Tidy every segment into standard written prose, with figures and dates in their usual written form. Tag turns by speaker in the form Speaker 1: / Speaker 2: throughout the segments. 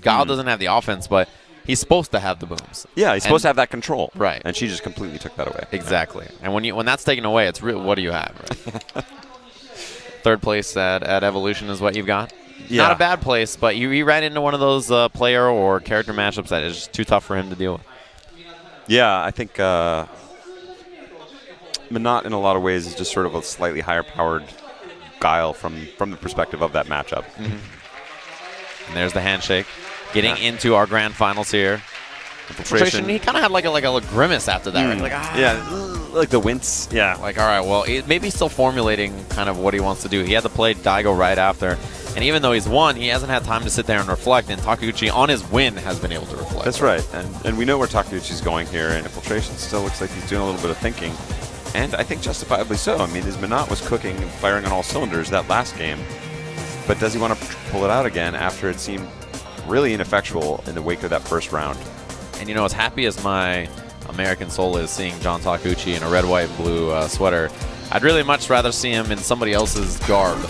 Speaker 1: Guile doesn't have the offense, but he's supposed to have the booms.
Speaker 2: Yeah, he's supposed to have that control.
Speaker 1: Right.
Speaker 2: And she just completely took that away.
Speaker 1: Exactly. And when that's taken away, it's real. What do you have? Right? Third place at Evolution is what you've got.
Speaker 2: Yeah.
Speaker 1: Not a bad place, but he ran into one of those player or character matchups that is just too tough for him to deal with.
Speaker 2: Yeah, I think Minot in a lot of ways is just sort of a slightly higher powered Guile from the perspective of that matchup.
Speaker 1: And there's the handshake. Getting into our grand finals here. Infiltration. He kind of had like a grimace after that. Right? Like,
Speaker 2: yeah, like the wince. Yeah.
Speaker 1: Like, all right, well, maybe he's still formulating kind of what he wants to do. He had to play Daigo right after. And even though he's won, he hasn't had time to sit there and reflect. And Takeuchi, on his win, has been able to reflect.
Speaker 2: That's right. And we know where Takeuchi's going here. And Infiltration still looks like he's doing a little bit of thinking. And I think justifiably so. I mean, his Minot was cooking and firing on all cylinders that last game. But does he want to pull it out again after it seemed really ineffectual in the wake of that first round?
Speaker 1: And, you know, as happy as my American soul is seeing John Takeuchi in a red, white, blue sweater, I'd really much rather see him in somebody else's garb.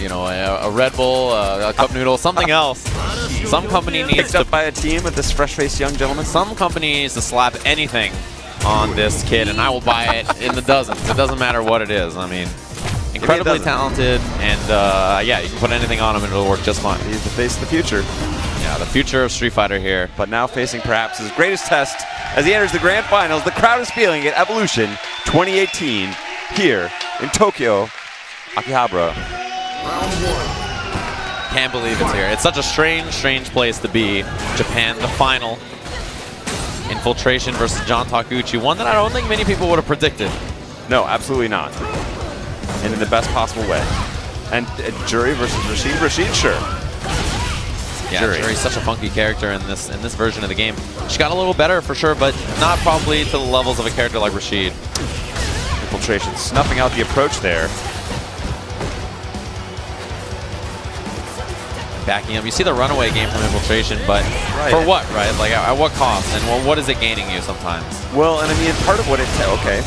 Speaker 1: You know, a Red Bull, a Cup Noodle, something else. Some company needs
Speaker 2: picked up by a team of this fresh-faced young gentleman.
Speaker 1: Some company needs to slap anything on this kid, and I will buy it in the dozens. It doesn't matter what it is. I mean, incredibly talented, and yeah, you can put anything on him and it'll work just fine.
Speaker 2: He's the face of the future.
Speaker 1: Yeah, the future of Street Fighter here.
Speaker 2: But now facing perhaps his greatest test as he enters the grand finals. The crowd is feeling it. Evolution 2018 here in Tokyo, Akihabara.
Speaker 1: Can't believe it's here. It's such a strange place to be. Japan, the final. Infiltration versus John Takeuchi, one that I don't think many people would have predicted.
Speaker 2: No, absolutely not. And in the best possible way. And Juri versus Rashid. Rashid, sure.
Speaker 1: Yeah, Juri's such a funky character in this version of the game. She got a little better for sure, but not probably to the levels of a character like Rashid.
Speaker 2: Infiltration snuffing out the approach there.
Speaker 1: Backing up. You see the runaway game from Infiltration, but for what, right? Like, at what cost? And well, what is it gaining you sometimes?
Speaker 2: Well, and I mean, part of what it... Okay.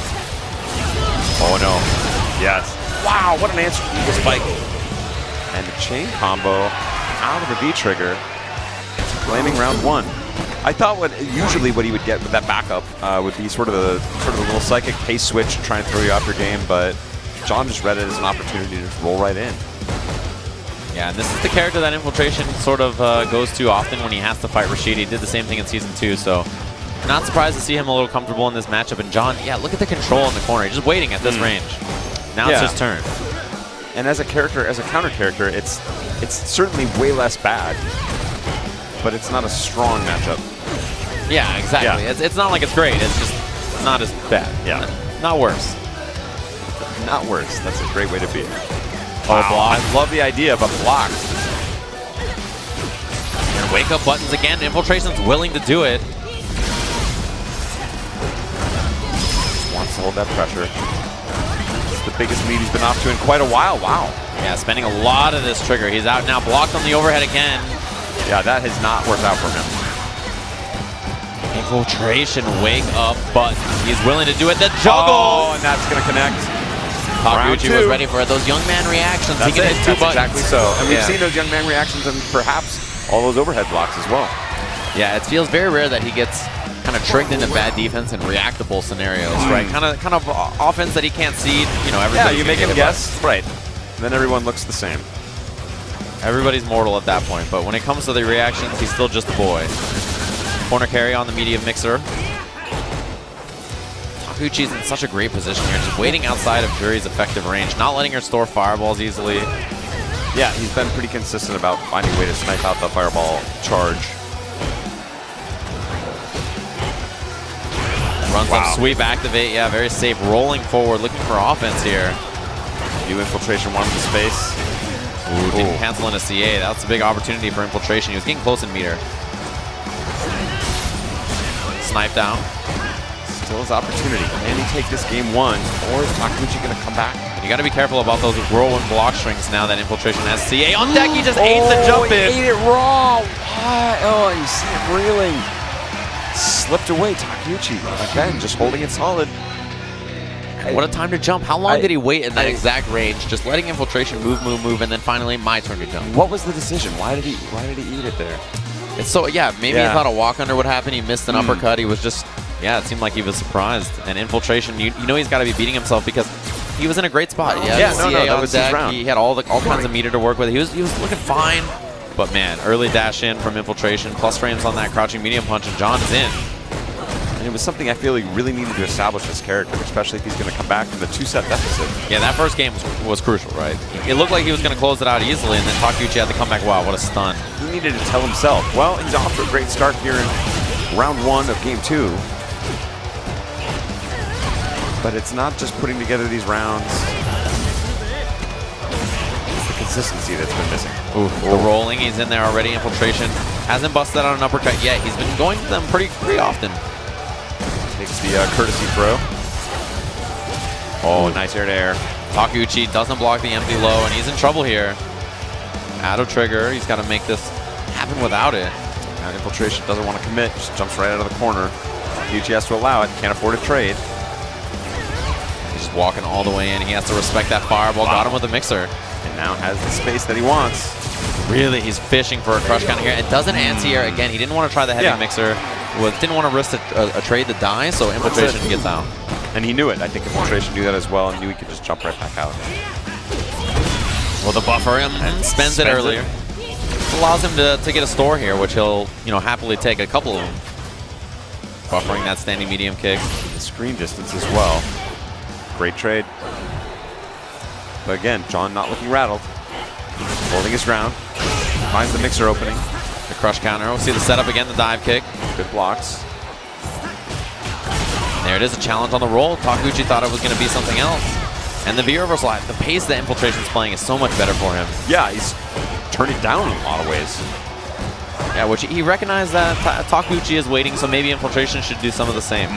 Speaker 2: Oh, no. Yes. Wow, what an answer to the spike. And the chain combo out of the V-trigger, claiming round one. I thought usually what he would get with that backup would be sort of a little psychic pace switch to try and throw you off your game, but John just read it as an opportunity to just roll right in.
Speaker 1: Yeah, and this is the character that Infiltration sort of goes to often when he has to fight Rashid. He did the same thing in Season 2, so not surprised to see him a little comfortable in this matchup. And John, yeah, look at the control in the corner. He's just waiting at this range. Now it's his turn.
Speaker 2: And as a character, as a counter character, it's certainly way less bad, but it's not a strong matchup.
Speaker 1: Yeah, exactly. Yeah. It's not like it's great. It's just not as bad.
Speaker 2: Yeah.
Speaker 1: Not worse.
Speaker 2: Not worse. That's a great way to be.
Speaker 1: Wow. Block.
Speaker 2: I love the idea, but blocks.
Speaker 1: And wake up buttons again. Infiltration's willing to do it.
Speaker 2: Just wants to hold that pressure. It's the biggest lead he's been off to in quite a while. Wow.
Speaker 1: Yeah, spending a lot of this trigger. He's out now, blocked on the overhead again.
Speaker 2: Yeah, that has not worked out for him.
Speaker 1: Infiltration, wake up button. He's willing to do it. The juggle!
Speaker 2: Oh, and that's going to connect.
Speaker 1: Takeuchi was ready for those young man reactions.
Speaker 2: That's
Speaker 1: he can hit two buttons.
Speaker 2: Exactly so. And we've seen those young man reactions and perhaps all those overhead blocks as well.
Speaker 1: Yeah, it feels very rare that he gets kind of tricked into bad defense and reactable scenarios, right? Kind of offense that he can't see. You know,
Speaker 2: yeah, you make him guess, right? And then everyone looks the same.
Speaker 1: Everybody's mortal at that point, but when it comes to the reactions, he's still just a boy. Corner carry on the medium mixer. Takeuchi's in such a great position here, just waiting outside of Juri's effective range, not letting her store fireballs easily.
Speaker 2: Yeah, he's been pretty consistent about finding a way to snipe out the fireball charge.
Speaker 1: Runs up, sweep, activate. Yeah, very safe. Rolling forward, looking for offense here.
Speaker 2: New Infiltration wanted the space.
Speaker 1: Ooh, didn't cancel in a CA. That's a big opportunity for Infiltration. He was getting close in meter. Snipe down.
Speaker 2: Still his opportunity. Can he take this game one, or is Takeuchi going to come back?
Speaker 1: You got to be careful about those whirlwind block strings now that Infiltration has CA on deck. He just ate the jump in.
Speaker 2: He ate it raw. Why? Oh, you see it reeling. Slipped away. Takeuchi again, just holding it solid.
Speaker 1: What a time to jump. How long did he wait in that exact range? Just letting Infiltration move, and then finally my turn to jump.
Speaker 2: What was the decision? Why did he eat it there?
Speaker 1: It's so, yeah, maybe he thought a walk under would happen. He missed an uppercut. He was just, yeah, it seemed like he was surprised. And Infiltration, you know he's got to be beating himself because he was in a great spot. He had
Speaker 2: that was his round.
Speaker 1: He had all kinds of meter to work with. He was looking fine. But man, early dash in from Infiltration, plus frames on that crouching medium punch, and John is in.
Speaker 2: And it was something I feel he really needed to establish his character, especially if he's going to come back from the 2-set deficit.
Speaker 1: Yeah, that first game was crucial, right? It looked like he was going to close it out easily, and then Takeuchi had to come back. Wow, what a stun.
Speaker 2: He needed to tell himself, well, he's off to a great start here in round 1 of game 2. But it's not just putting together these rounds. It's the consistency that's been missing.
Speaker 1: Ooh, the rolling, he's in there already. Infiltration hasn't busted out an uppercut yet. He's been going to them pretty often.
Speaker 2: Takes the courtesy throw. Oh, nice air-to-air.
Speaker 1: Takeuchi doesn't block the empty low, and he's in trouble here. Out of trigger, he's got to make this happen without it.
Speaker 2: Now Infiltration doesn't want to commit, just jumps right out of the corner. Takeuchi has to allow it, can't afford a trade.
Speaker 1: He's just walking all the way in. He has to respect that fireball.
Speaker 2: Wow.
Speaker 1: Got him with the mixer.
Speaker 2: And now has the space that he wants.
Speaker 1: Really, he's fishing for a crush counter here. It doesn't anti-air again. He didn't want to try the heavy mixer. Didn't want to risk a trade to die, so Infiltration gets out.
Speaker 2: And he knew it. I think Infiltration knew that as well and knew he could just jump right back out.
Speaker 1: Well, the buffer spends it earlier. Allows him to get a store here, which he'll happily take a couple of them. Buffering that standing medium kick.
Speaker 2: The screen distance as well. Great trade. But again, John not looking rattled. Holding his ground. Finds the mixer opening.
Speaker 1: The crush counter. We'll see the setup again, the dive kick.
Speaker 2: Good blocks.
Speaker 1: There it is, a challenge on the roll. Takeuchi thought it was going to be something else. And the V reversal, the pace that Infiltration's playing is so much better for him.
Speaker 2: Yeah, he's turning down in a lot of ways.
Speaker 1: Yeah, which he recognized that Takeuchi is waiting, so maybe Infiltration should do some of the same.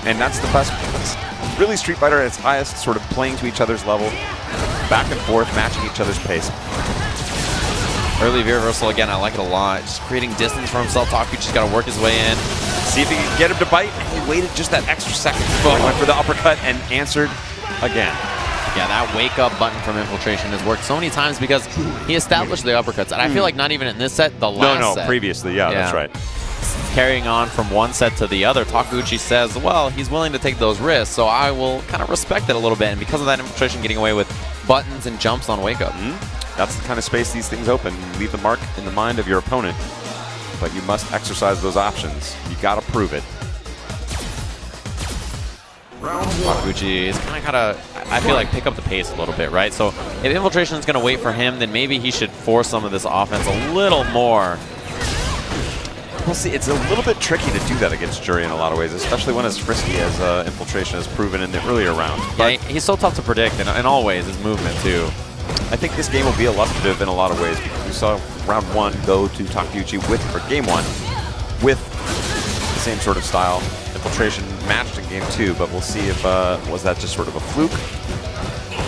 Speaker 2: And that's the best. That's really Street Fighter at its highest, sort of playing to each other's level, back and forth, matching each other's pace.
Speaker 1: Early V reversal again, I like it a lot. Just creating distance for himself. Takeuchi's got to work his way in.
Speaker 2: See if he can get him to bite. He waited just that extra second before he went for the uppercut and answered again.
Speaker 1: Yeah, that wake-up button from Infiltration has worked so many times because he established the uppercuts. And I feel like not even in this set, the last set.
Speaker 2: No, previously, yeah, that's right.
Speaker 1: Carrying on from one set to the other, Takeuchi says, well, he's willing to take those risks, so I will kind of respect it a little bit. And because of that, Infiltration getting away with buttons and jumps on wake-up.
Speaker 2: That's the kind of space these things open. You leave the mark in the mind of your opponent, but you must exercise those options. You got to prove it.
Speaker 1: Takeuchi is kind of got to, I feel like, pick up the pace a little bit, right? So if Infiltration is going to wait for him, then maybe he should force some of this offense a little more.
Speaker 2: Well, see, it's a little bit tricky to do that against Juri in a lot of ways, especially when as frisky as Infiltration has proven in the earlier rounds.
Speaker 1: But yeah, he's so tough to predict in all ways, his movement too.
Speaker 2: I think this game will be illustrative in a lot of ways because we saw round 1 go to Takeuchi or game 1 with the same sort of style. Infiltration matched in game 2, but we'll see if was that just sort of a fluke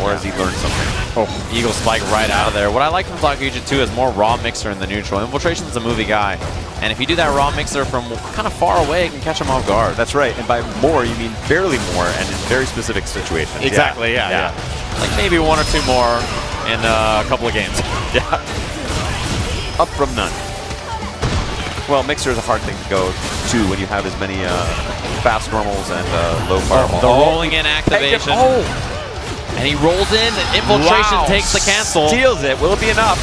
Speaker 2: or has he learned something?
Speaker 1: Oh, Eagle spike right out of there. What I like from Takeuchi too is more raw mixer in the neutral. Infiltration's a movie guy, and if you do that raw mixer from kind of far away, it can catch him off guard.
Speaker 2: That's right, and by more you mean barely more, and in very specific situations.
Speaker 1: Exactly, yeah. Like maybe 1 or 2 more in a couple of games.
Speaker 2: Yeah. Up from none. Well, mixer is a hard thing to go to when you have as many fast normals and low fireball.
Speaker 1: The rolling in activation. And he rolls in, and Infiltration takes the cancel.
Speaker 2: Steals it. Will it be enough?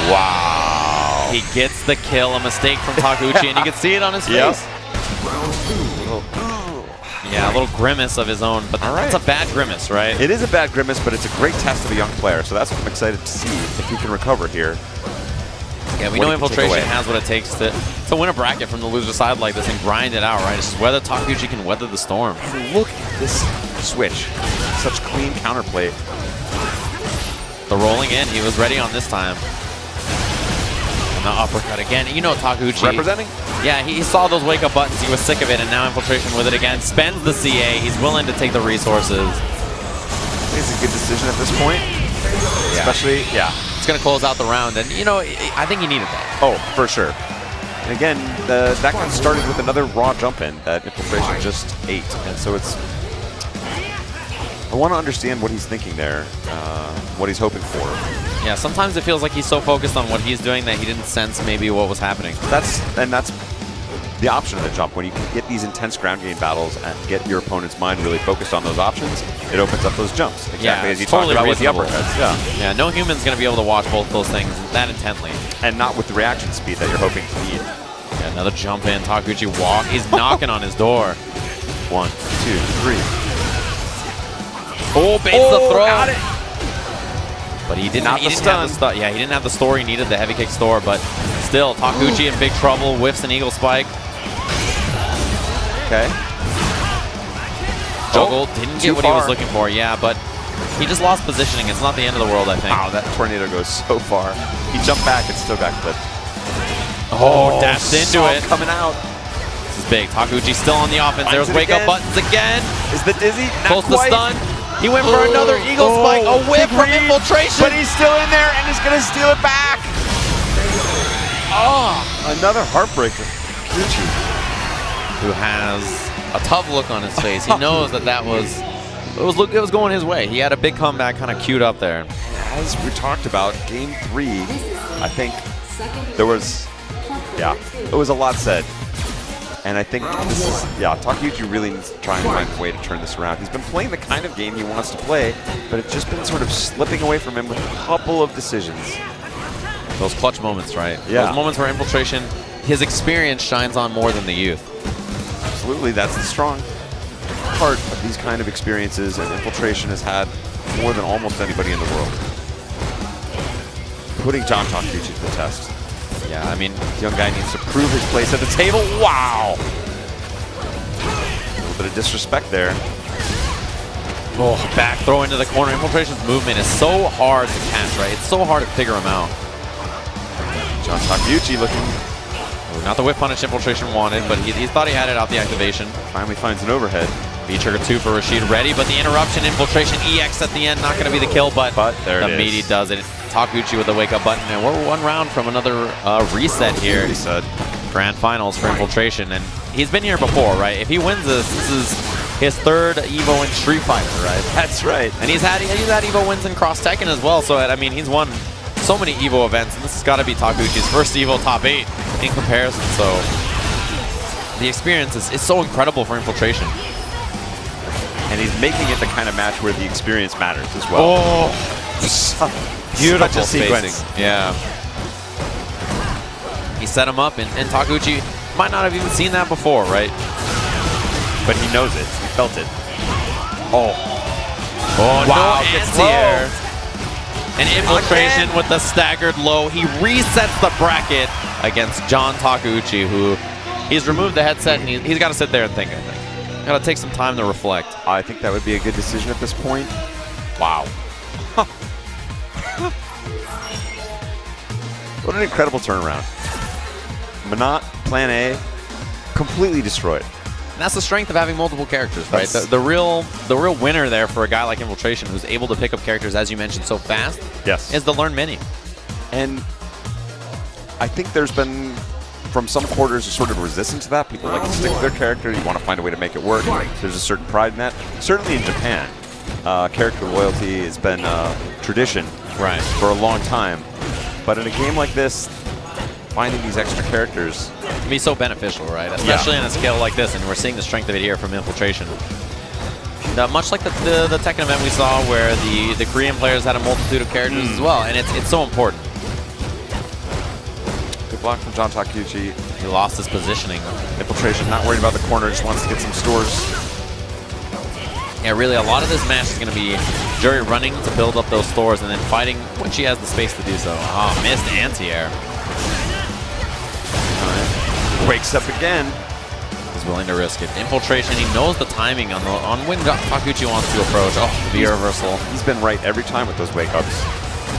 Speaker 1: Wow. He gets the kill, a mistake from Takeuchi, and you can see it on his face. Yeah, a little grimace of his own, but that's a bad grimace, right?
Speaker 2: It is a bad grimace, but it's a great test of a young player, so that's what I'm excited to see if he can recover here.
Speaker 1: Yeah, we know Infiltration has what it takes to win a bracket from the loser side like this and grind it out, right? It's just whether Takeuchi can weather the storm.
Speaker 2: And look at this switch. Such clean counterplay.
Speaker 1: The rolling in, he was ready on this time. And the uppercut again. You know Takeuchi.
Speaker 2: Representing?
Speaker 1: Yeah, he saw those wake-up buttons. He was sick of it, and now Infiltration with it again. Spends the CA. He's willing to take the resources.
Speaker 2: I think it's a good decision at this point. Yeah. Especially,
Speaker 1: It's going to close out the round, and, you know, I think he needed that.
Speaker 2: Oh, for sure. And again, that got started with another raw jump-in that Infiltration just ate. And so it's... I want to understand what he's thinking there, what he's hoping for.
Speaker 1: Yeah, sometimes it feels like he's so focused on what he's doing that he didn't sense maybe what was happening.
Speaker 2: That's the option of the jump. When you can get these intense ground game battles and get your opponent's mind really focused on those options, it opens up those jumps. Exactly as you talked about with the uppercuts.
Speaker 1: Yeah, no human's going to be able to watch both those things that intently.
Speaker 2: And not with the reaction speed that you're hoping to need.
Speaker 1: Yeah, another jump in. Takeuchi walk. He's knocking on his door.
Speaker 2: 1, 2, 3.
Speaker 1: Oh, baits the throw.
Speaker 2: Got it.
Speaker 1: But he didn't have the yeah, he didn't have the store he needed, the heavy kick store, but still, Takeuchi in big trouble, whiffs an eagle spike.
Speaker 2: Okay.
Speaker 1: Juggle, didn't get what he was looking for, yeah, but he just lost positioning. It's not the end of the world, I think.
Speaker 2: Wow, that tornado goes so far. He jumped back and still got clipped.
Speaker 1: Oh, dashed into it.
Speaker 2: Coming out.
Speaker 1: This is big. Takeuchi still on the offense. There's wake-up buttons again.
Speaker 2: Is the dizzy?
Speaker 1: Close to stun. He went for another eagle spike. A whip from Infiltration.
Speaker 2: But he's still in there and he's going to steal it back. Oh, another heartbreaker. Takeuchi,
Speaker 1: who has a tough look on his face. He knows that it was going his way. He had a big comeback kind of queued up there.
Speaker 2: As we talked about, game 3, I think there was a lot said. And I think this is, Takeuchi really needs to try and find a way to turn this around. He's been playing the kind of game he wants to play, but it's just been sort of slipping away from him with a couple of decisions.
Speaker 1: Those clutch moments, right?
Speaker 2: Yeah.
Speaker 1: Those moments where Infiltration, his experience shines on more than the youth.
Speaker 2: Absolutely, that's the strong part of these kind of experiences, and Infiltration has had more than almost anybody in the world. Putting John Takeuchi to the test.
Speaker 1: Yeah, I mean,
Speaker 2: the young guy needs to prove his place at the table. Wow! A little bit of disrespect there.
Speaker 1: Oh, back throw into the corner. Infiltration's movement is so hard to catch, right? It's so hard to figure him out.
Speaker 2: John Takeuchi looking...
Speaker 1: Not the whip punish Infiltration wanted, but he thought he had it out the activation.
Speaker 2: Finally finds an overhead.
Speaker 1: V-trigger 2 for Rashid ready, but the interruption, Infiltration EX at the end, not going to be the kill, but
Speaker 2: there it is.
Speaker 1: The meaty does it. Takeuchi with the wake-up button, and we're one round from another reset here.
Speaker 2: Reset.
Speaker 1: Grand Finals for Infiltration, and he's been here before, right? If he wins this is his 3rd EVO in Street Fighter, right?
Speaker 2: That's right.
Speaker 1: And he's had EVO wins in Cross Tekken as well, so I mean, he's won so many EVO events, and this has got to be Takeuchi's first EVO top 8 in comparison, so the experience is so incredible for Infiltration.
Speaker 2: And he's making it the kind of match where the experience matters as well.
Speaker 1: Oh, beautiful
Speaker 2: sequence.
Speaker 1: Yeah. He set him up, and Takeuchi might not have even seen that before, right?
Speaker 2: But he knows it. He felt it.
Speaker 1: Oh,
Speaker 2: wow,
Speaker 1: no anti-air. And Infiltration with the staggered low. He resets the bracket against John Takeuchi, who he's removed the headset, and he's got to sit there and think, I think. Got to take some time to reflect.
Speaker 2: I think that would be a good decision at this point. Wow. What an incredible turnaround. Manat, plan A, completely destroyed.
Speaker 1: And that's the strength of having multiple characters, right? The real winner there for a guy like Infiltration, who's able to pick up characters, as you mentioned, so fast, is to learn many.
Speaker 2: And I think there's been, from some quarters, a sort of resistance to that. People like to stick with their character. You want to find a way to make it work. There's a certain pride in that. Certainly in Japan, character loyalty has been a tradition for a long time. But in a game like this, finding these extra characters
Speaker 1: can be so beneficial, right? Especially on a scale like this, and we're seeing the strength of it here from Infiltration. Much like the Tekken event we saw, where the Korean players had a multitude of characters as well, and it's so important.
Speaker 2: Good block from John Takeuchi.
Speaker 1: He lost his positioning.
Speaker 2: Infiltration not worried about the corner, just wants to get some stores.
Speaker 1: Yeah, really, a lot of this match is going to be Juri running to build up those stores and then fighting when she has the space to do so. Oh, missed anti-air.
Speaker 2: Wakes up again.
Speaker 1: He's willing to risk it. Infiltration, he knows the timing on when Takeuchi wants to approach. Oh, the reversal.
Speaker 2: He's been right every time with those wake-ups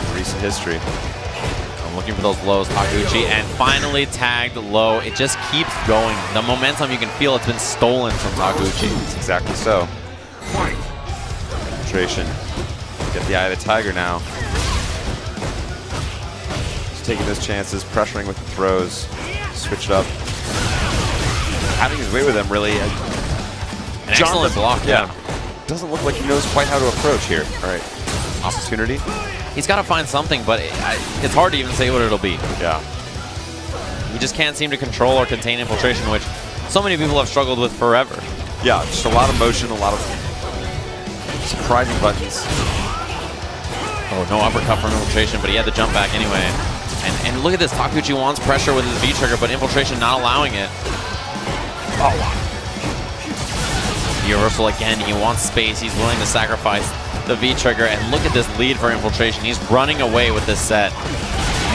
Speaker 2: in recent history.
Speaker 1: I'm looking for those lows, Takeuchi, and finally tagged low. It just keeps going. The momentum, you can feel it's been stolen from Takeuchi.
Speaker 2: It's exactly so. Infiltration. Get the eye of the tiger now. He's taking those chances, pressuring with the throws. Switch it up. Having his way with them, really.
Speaker 1: An excellent block, yeah.
Speaker 2: Doesn't look like he knows quite how to approach here. All right. Opportunity.
Speaker 1: he's got to find something, but it's hard to even say what it'll be.
Speaker 2: Yeah.
Speaker 1: He just can't seem to control or contain Infiltration, which so many people have struggled with forever.
Speaker 2: Yeah, just a lot of motion, a lot of surprising buttons.
Speaker 1: Oh, no uppercut from Infiltration, but he had the jump back anyway. And look at this, Takeuchi wants pressure with his V-trigger, but Infiltration not allowing it. Oh, wow. The reversal again, he wants space, he's willing to sacrifice the V-trigger, and look at this lead for Infiltration. He's running away with this set.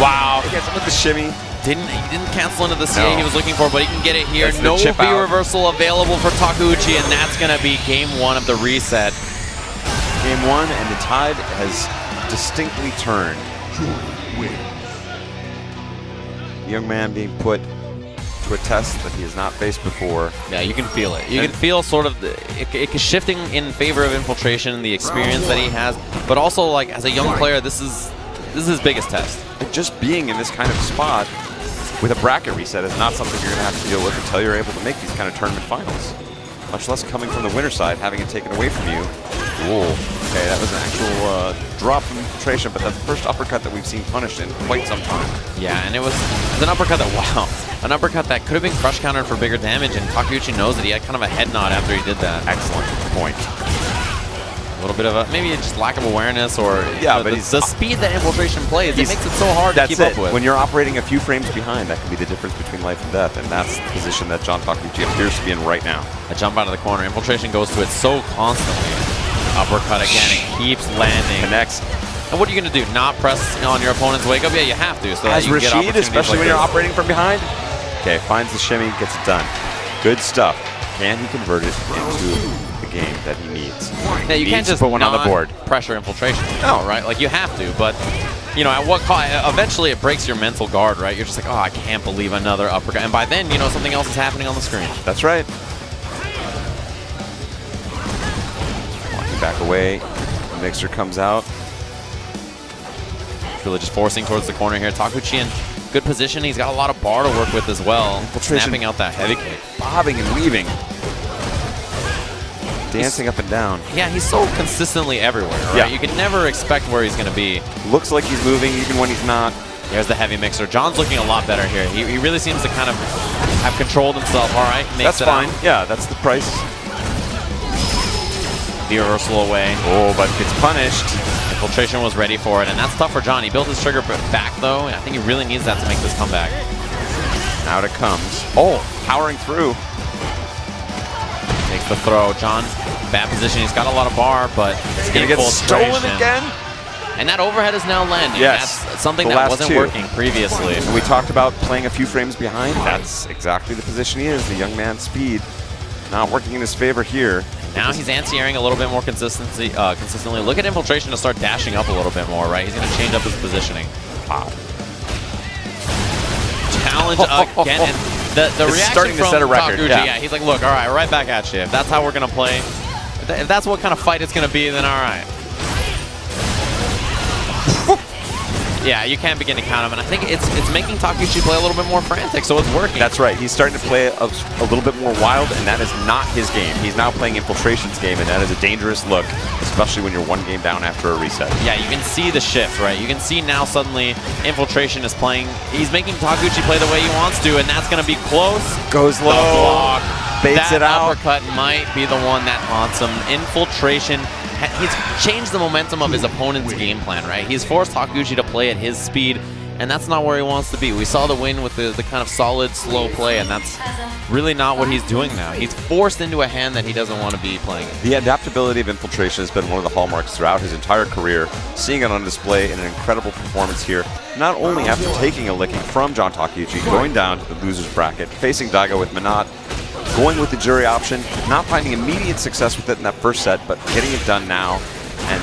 Speaker 1: Wow.
Speaker 2: He gets him with the shimmy.
Speaker 1: He didn't cancel into the CA he was looking for, but he can get it here.
Speaker 2: That's
Speaker 1: no
Speaker 2: chip out.
Speaker 1: V-reversal available for Takeuchi, and that's going to be game 1 of the reset.
Speaker 2: Game 1, and the tide has distinctly turned. The young man being put to a test that he has not faced before.
Speaker 1: Yeah, you can feel it. You can feel sort of it shifting in favor of Infiltration, the experience that he has, but also like as a young player, this is his biggest test.
Speaker 2: And just being in this kind of spot with a bracket reset is not something you're going to have to deal with until you're able to make these kind of tournament finals. Much less coming from the winner side, having it taken away from you. Whoa. Okay, that was an actual drop from Infiltration, but that's the first uppercut that we've seen punished in quite some time.
Speaker 1: Yeah, and it was an uppercut that, wow, an uppercut that could have been crush countered for bigger damage, and Takeuchi knows that he had kind of a head nod after he did that.
Speaker 2: Excellent point.
Speaker 1: A little bit of a, maybe just lack of awareness, or
Speaker 2: yeah, but
Speaker 1: the speed that Infiltration plays, it makes it so hard to keep up with.
Speaker 2: When you're operating a few frames behind, that can be the difference between life and death, and that's the position that John Takeuchi appears to be in right now.
Speaker 1: A jump out of the corner. Infiltration goes to it so constantly. Uppercut again, it keeps landing.
Speaker 2: Connects.
Speaker 1: And what are you going to do? Not press on your opponent's wake up? Yeah, you have to. So
Speaker 2: as
Speaker 1: you
Speaker 2: Rashid,
Speaker 1: get
Speaker 2: especially
Speaker 1: like
Speaker 2: when you're operating from behind. Okay, finds the shimmy, gets it done. Good stuff. Can he convert it into the game that he needs?
Speaker 1: Yeah, you can't just
Speaker 2: put one on the board.
Speaker 1: Pressure Infiltration. No, right? Like you have to, but you know, at what cost? Eventually, it breaks your mental guard, right? You're just like, oh, I can't believe another uppercut, and by then, you know, something else is happening on the screen.
Speaker 2: That's right. Walking back away, the mixer comes out.
Speaker 1: Really just forcing towards the corner here. Takeuchi in good position. He's got a lot of bar to work with as well. Snapping out that heavy kick.
Speaker 2: Bobbing and weaving. Dancing up and down.
Speaker 1: Yeah, he's so consistently everywhere, right?
Speaker 2: Yeah.
Speaker 1: You can never expect where he's going to be.
Speaker 2: Looks like he's moving even when he's not.
Speaker 1: There's the heavy mixer. John's looking a lot better here. He really seems to kind of have controlled himself. All right, makes
Speaker 2: that's fine. Yeah, that's the price.
Speaker 1: The reversal away.
Speaker 2: Oh, but gets punished.
Speaker 1: Infiltration was ready for it, and that's tough for John. He built his trigger back, though, and I think he really needs that to make this comeback.
Speaker 2: Out it comes. Oh, powering through.
Speaker 1: Takes the throw. John, bad position. He's got a lot of bar, but
Speaker 2: he's going to get stolen again.
Speaker 1: And that overhead is now landing.
Speaker 2: Yes.
Speaker 1: That's something that wasn't working previously.
Speaker 2: And we talked about playing a few frames behind. That's exactly the position he is. The young man's speed not working in his favor here.
Speaker 1: Now he's anti-airing a little bit more consistently. Look at Infiltration to start dashing up a little bit more, right? He's going to change up his positioning. Wow. Challenge again. And the reaction
Speaker 2: starting to set a record.
Speaker 1: Takeuchi, yeah, he's like, look, all right, right back at you. If that's how we're going to play, if that's what kind of fight it's going to be, then all right. Yeah, you can't begin to count him, and I think it's making Takeuchi play a little bit more frantic, so it's working.
Speaker 2: That's right. He's starting to play a little bit more wild, and that is not his game. He's now playing Infiltration's game, and that is a dangerous look, especially when you're one game down after a reset.
Speaker 1: Yeah, you can see the shift, right? You can see now suddenly Infiltration is playing. He's making Takeuchi play the way he wants to, and that's going to be close.
Speaker 2: Goes low.
Speaker 1: The block.
Speaker 2: Baits it out.
Speaker 1: That uppercut might be the one that haunts him. Infiltration. He's changed the momentum of his opponent's game plan, right? He's forced Takeuchi to play at his speed, and that's not where he wants to be. We saw the win with the kind of solid, slow play, and that's really not what he's doing now. He's forced into a hand that he doesn't want to be playing in.
Speaker 2: The adaptability of Infiltration has been one of the hallmarks throughout his entire career. Seeing it on display in an incredible performance here, not only after taking a licking from John Takeuchi, going down to the loser's bracket, facing Daigo with Minot, going with the Juri option, not finding immediate success with it in that first set, but getting it done now and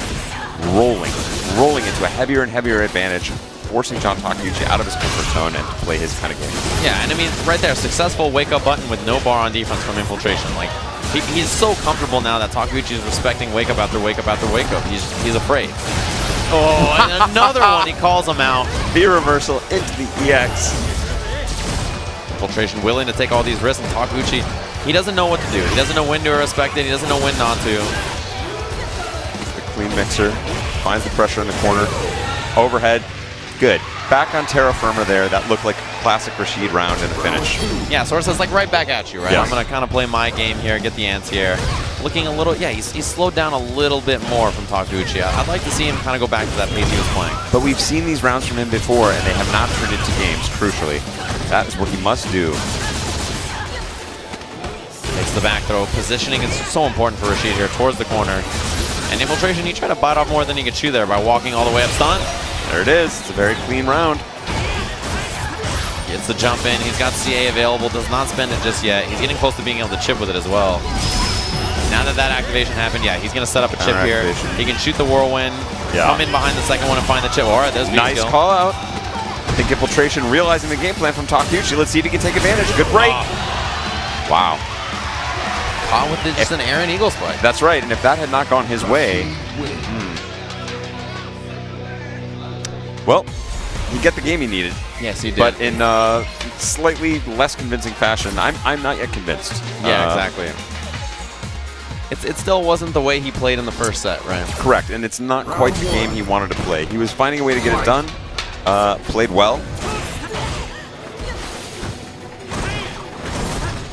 Speaker 2: rolling into a heavier and heavier advantage, forcing John Takeuchi out of his comfort zone and to play his kind of game.
Speaker 1: Yeah, and I mean, right there, successful wake-up button with no bar on defense from Infiltration. Like, he's so comfortable now that Takeuchi is respecting wake-up after wake-up after wake-up. He's afraid. Oh, and another one, he calls him out.
Speaker 2: V-reversal into the EX.
Speaker 1: Infiltration willing to take all these risks, and Takeuchi, he doesn't know what to do. He doesn't know when to respect it. He doesn't know when not to.
Speaker 2: The clean mixer finds the pressure in the corner. Overhead. Good. Back on terra firma there. That looked like a classic Rashid round and a finish.
Speaker 1: Yeah, Sora says like right back at you, right?
Speaker 2: Yes.
Speaker 1: I'm going to kind of play my game here, get the anti-air. Looking a little, yeah, he's slowed down a little bit more from Takeuchi. I'd like to see him kind of go back to that pace he was playing.
Speaker 2: But we've seen these rounds from him before, and they have not turned into games, crucially. That is what he must do.
Speaker 1: Takes the back throw. Positioning is so important for Rashid here towards the corner. And Infiltration, he tried to bite off more than he could chew there by walking all the way up stun.
Speaker 2: There it is. It's a very clean round.
Speaker 1: Gets the jump in. He's got CA available. Does not spend it just yet. He's getting close to being able to chip with it as well. Now that that activation happened, yeah, he's going to set up a chip here. He can shoot the whirlwind, come in behind the second one and find the chip. All right, there's
Speaker 2: nice call out. I think Infiltration realizing the game plan from Takeuchi. Let's see if he can take advantage. Good break. Wow.
Speaker 1: Caught with just an Aaron Eagle spike.
Speaker 2: That's right, and if that had not gone his way, well, he get the game he needed.
Speaker 1: Yes, he did.
Speaker 2: But in slightly less convincing fashion. I'm not yet convinced.
Speaker 1: Yeah, exactly. It still wasn't the way he played in the first set, right?
Speaker 2: Correct, and it's not quite the game he wanted to play. He was finding a way to get it done, played well.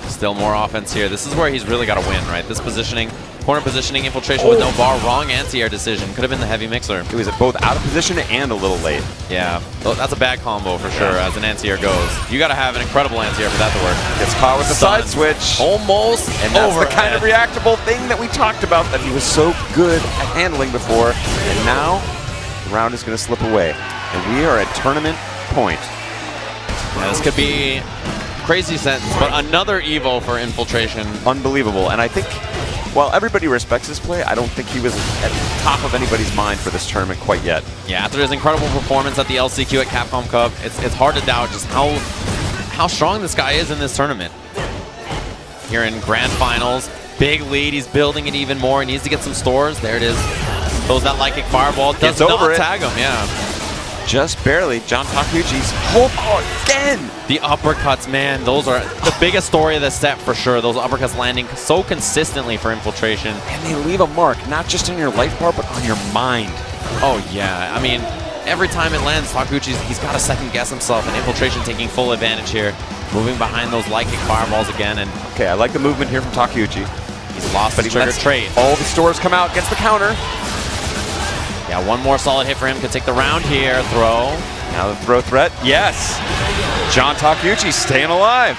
Speaker 1: Still more offense here. This is where he's really got to win, right? This positioning, corner positioning, Infiltration with no bar, wrong anti-air decision. Could have been the heavy mixer.
Speaker 2: It was both out of position and a little late.
Speaker 1: Yeah, that's a bad combo for sure as an anti-air goes. You got to have an incredible anti-air for that to work.
Speaker 2: Gets caught with the side switch.
Speaker 1: Almost
Speaker 2: And that's the kind of reactable thing that we talked about that he was so good at handling before. And now the round is going to slip away. And we are at tournament point.
Speaker 1: Yeah, this could be crazy sentence, but another EVO for Infiltration.
Speaker 2: Unbelievable. And I think, while everybody respects his play, I don't think he was at the top of anybody's mind for this tournament quite yet.
Speaker 1: Yeah, after his incredible performance at the LCQ at Capcom Cup, it's hard to doubt just how strong this guy is in this tournament. Here in Grand Finals, big lead, he's building it even more. He needs to get some stores. There it is. Throws that light kick fireball. Does not tag him, yeah.
Speaker 2: Just barely. John Takeuchi's whole power again.
Speaker 1: The uppercuts, man, those are the biggest story of the set for sure. Those uppercuts landing so consistently for Infiltration.
Speaker 2: And they leave a mark, not just on your life bar, but on your mind.
Speaker 1: Oh, yeah. I mean, every time it lands, he's got to second guess himself, and Infiltration taking full advantage here. Moving behind those light kick fireballs again. And
Speaker 2: okay, I like the movement here from Takeuchi.
Speaker 1: He's lost his trigger trade.
Speaker 2: All the stores come out, gets the counter.
Speaker 1: Yeah, one more solid hit for him. Could take the round here. Throw.
Speaker 2: Now the throw threat. Yes. John Takeuchi staying alive.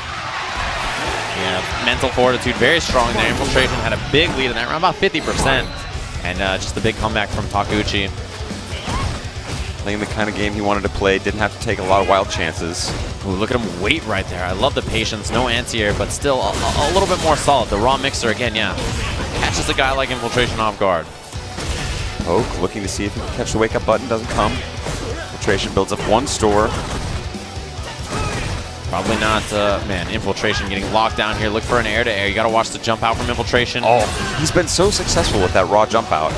Speaker 1: Yeah, mental fortitude very strong there. Infiltration had a big lead in that round, about 50%. And just a big comeback from Takeuchi.
Speaker 2: Playing the kind of game he wanted to play. Didn't have to take a lot of wild chances.
Speaker 1: Ooh, look at him wait right there. I love the patience. No anti-air, but still a little bit more solid. The raw mixer again, yeah. Catches a guy like Infiltration off guard.
Speaker 2: Poke, looking to see if he can catch the wake-up button. Doesn't come. Infiltration builds up one store.
Speaker 1: Probably not, man, Infiltration getting locked down here. Look for an air-to-air. You got to watch the jump out from Infiltration.
Speaker 2: Oh, he's been so successful with that raw jump out.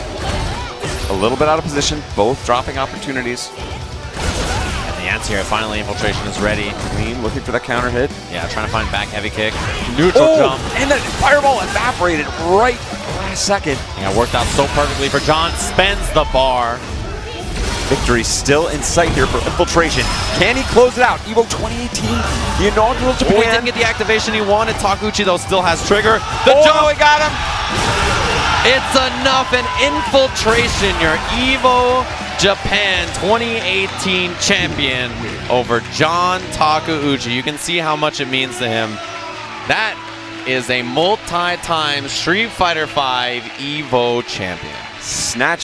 Speaker 2: A little bit out of position, both dropping opportunities.
Speaker 1: And the anti-air, finally, Infiltration is ready.
Speaker 2: Clean, looking for that counter hit.
Speaker 1: Yeah, trying to find back heavy kick. Neutral jump.
Speaker 2: And that fireball evaporated right last second.
Speaker 1: Yeah, worked out so perfectly for John. Spends the bar.
Speaker 2: Victory still in sight here for Infiltration. Can he close it out? EVO 2018, the inaugural Japan.
Speaker 1: Oh, he didn't get the activation he wanted. Takeuchi, though, still has trigger. The jump.
Speaker 2: He got him.
Speaker 1: It's enough. And Infiltration, your EVO Japan 2018 champion over John Takeuchi. You can see how much it means to him. That is a multi-time Street Fighter V EVO champion.
Speaker 2: Snatch